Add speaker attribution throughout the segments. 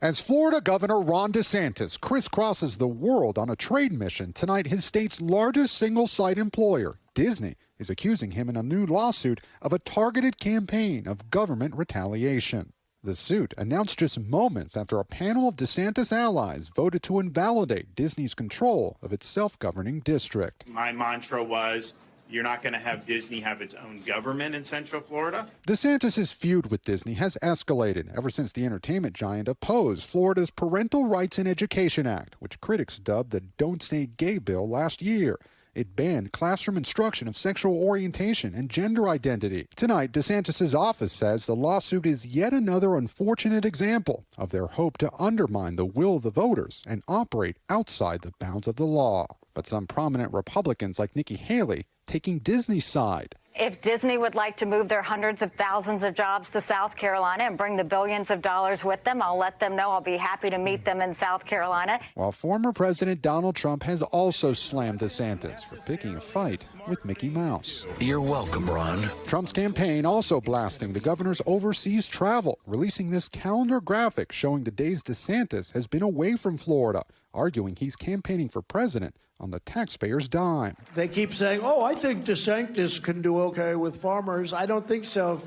Speaker 1: As Florida Governor Ron DeSantis crisscrosses the world on a trade mission, tonight his state's largest single-site employer, Disney, is accusing him in a new lawsuit of a targeted campaign of government retaliation. The suit, announced just moments after a panel of DeSantis allies voted to invalidate Disney's control of its self-governing district.
Speaker 2: My mantra was, you're not going to have Disney have its own government in Central Florida.
Speaker 1: DeSantis' feud with Disney has escalated ever since the entertainment giant opposed Florida's Parental Rights in Education Act, which critics dubbed the Don't Say Gay bill last year. It banned classroom instruction of sexual orientation and gender identity. Tonight, DeSantis' office says the lawsuit is yet another unfortunate example of their hope to undermine the will of the voters and operate outside the bounds of the law. But some prominent Republicans like Nikki Haley taking Disney's side.
Speaker 3: If Disney would like to move their hundreds of thousands of jobs to South Carolina and bring the billions of dollars with them, I'll let them know. I'll be happy to meet them in South Carolina.
Speaker 1: While former President Donald Trump has also slammed DeSantis for picking a fight with Mickey Mouse.
Speaker 4: You're welcome, Ron.
Speaker 1: Trump's campaign also blasting the governor's overseas travel, releasing this calendar graphic showing the days DeSantis has been away from Florida, arguing he's campaigning for president on the taxpayer's dime.
Speaker 5: They keep saying, oh, I think DeSantis can do okay with farmers. I don't think so.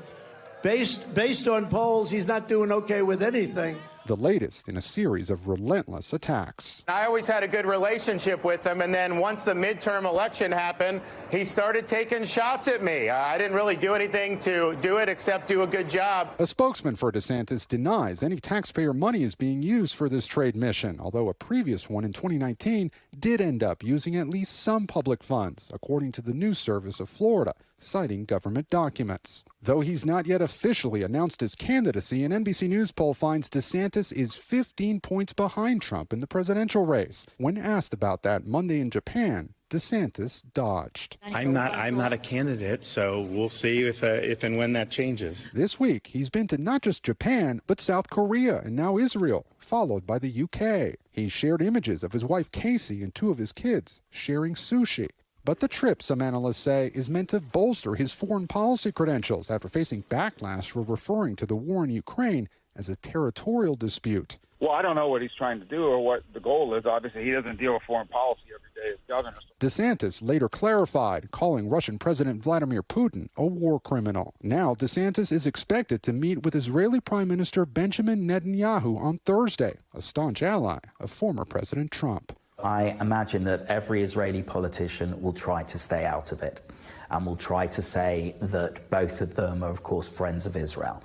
Speaker 5: Based on polls, he's not doing okay with anything.
Speaker 1: The latest in a series of relentless attacks.
Speaker 6: I always had a good relationship with him, and then once the midterm election happened, he started taking shots at me. I didn't really do anything to do it except do a good job.
Speaker 1: A spokesman for DeSantis denies any taxpayer money is being used for this trade mission, although a previous one in 2019 did end up using at least some public funds, according to the news service of Florida, citing government documents. Though he's not yet officially announced his candidacy, an NBC News poll finds DeSantis is 15 points behind Trump in the presidential race. When asked about that Monday in Japan, DeSantis dodged.
Speaker 7: I'm not a candidate, so we'll see if and when that changes.
Speaker 1: This week, he's been to not just Japan, but South Korea and now Israel, followed by the UK. He shared images of his wife Casey and two of his kids sharing sushi. But the trip, some analysts say, is meant to bolster his foreign policy credentials after facing backlash for referring to the war in Ukraine as a territorial dispute.
Speaker 8: Well, I don't know what he's trying to do or what the goal is. Obviously, he doesn't deal with foreign policy every day as governor.
Speaker 1: DeSantis later clarified, calling Russian President Vladimir Putin a war criminal. Now, DeSantis is expected to meet with Israeli Prime Minister Benjamin Netanyahu on Thursday, a staunch ally of former President Trump.
Speaker 9: I imagine that every Israeli politician will try to stay out of it and will try to say that both of them are, of course, friends of Israel.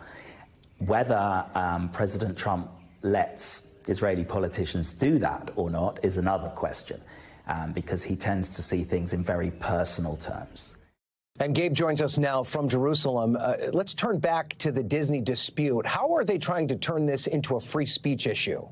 Speaker 9: Whether President Trump lets Israeli politicians do that or not is another question, because he tends to see things in very personal terms.
Speaker 10: And Gabe joins us now from Jerusalem. Let's turn back to the Disney dispute. How are they trying to turn this into a free speech issue?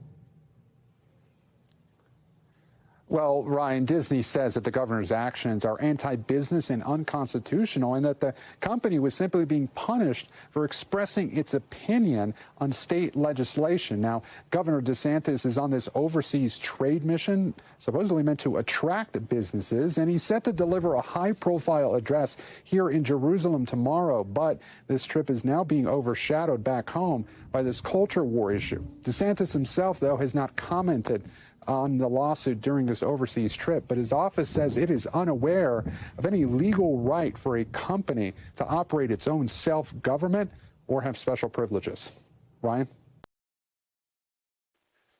Speaker 1: Well, Ryan, Disney says that the governor's actions are anti-business and unconstitutional, and that the company was simply being punished for expressing its opinion on state legislation. Now, Governor DeSantis is on this overseas trade mission, supposedly meant to attract businesses, and he's set to deliver a high-profile address here in Jerusalem tomorrow. But this trip is now being overshadowed back home by this culture war issue. DeSantis himself, though, has not commented on the lawsuit during this overseas trip, but his office says it is unaware of any legal right for a company to operate its own self-government or have special privileges. Ryan?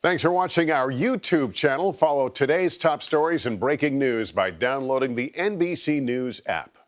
Speaker 11: Thanks for watching our YouTube channel. Follow today's top stories and breaking news by downloading the NBC News app.